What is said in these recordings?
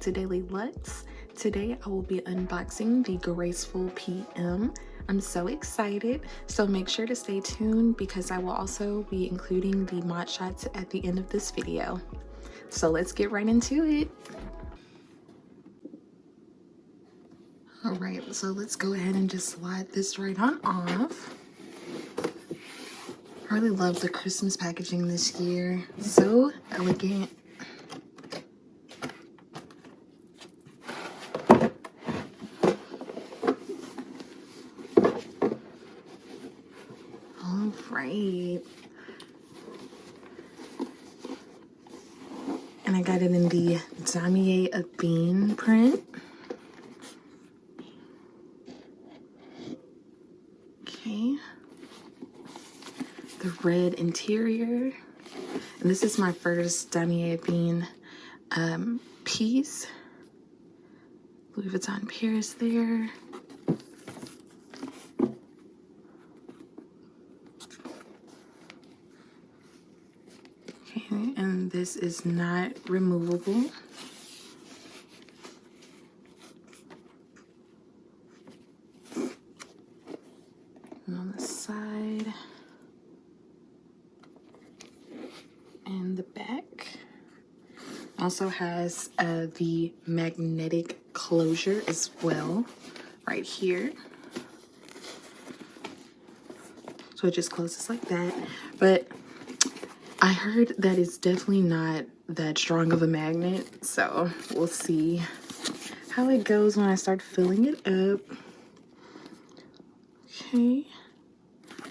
to Daily Lux. Today I will be unboxing the Graceful PM. I'm so excited, so make sure to stay tuned because I will also be including the mod shots at the end of this video. So let's get right into it. All right, so let's go ahead and just slide this right on off. I really love the Christmas packaging this year. So elegant. All right. And I got it in the Damier Ebene print. Okay. The red interior. And this is my first Damier Ebene piece. Louis Vuitton Paris there. Okay, and this is not removable. And on the side and the back also has the magnetic closure as well right here. So it just closes like that. But I heard that it's definitely not that strong of a magnet, so we'll see how it goes when I start filling it up. Okay,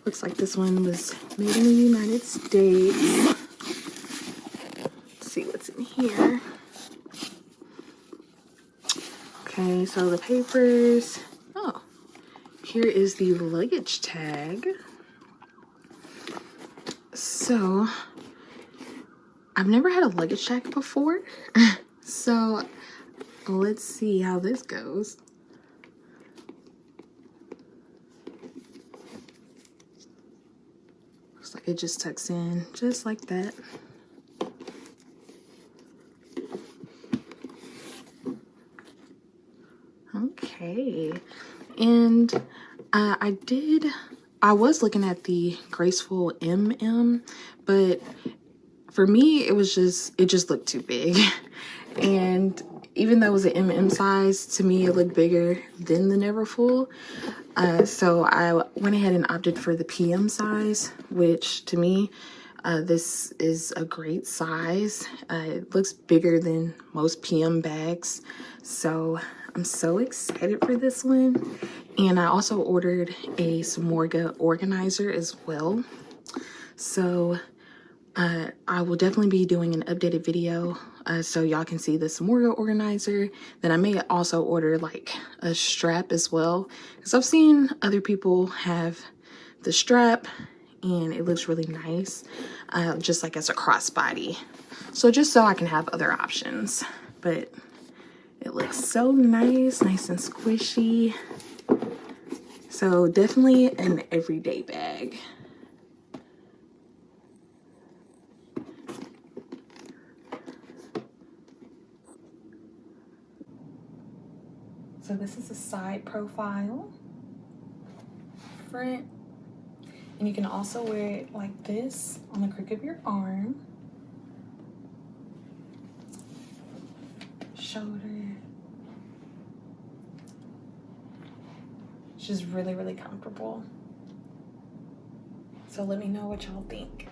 looks like this one was made in the United States. Let's see what's in here. Okay, so the papers. Oh, here is the luggage tag. So I've never had a luggage tag before, so let's see how this goes. Looks like it just tucks in just like that. Okay, and I was looking at the Graceful MM, but for me, it just looked too big. And even though it was an MM size, to me, it looked bigger than the Neverfull. So I went ahead and opted for the PM size, which to me, this is a great size. It looks bigger than most PM bags. So I'm so excited for this one. And I also ordered a Samorga organizer as well. So I will definitely be doing an updated video so y'all can see the Samorga organizer. Then I may also order like a strap as well, because I've seen other people have the strap and it looks really nice, just like as a crossbody. So just so I can have other options, but it looks so nice and squishy. So definitely an everyday bag. So this is a side profile, front, and you can also wear it like this on the crook of your arm, shoulder. It's just really, really comfortable. So let me know what y'all think.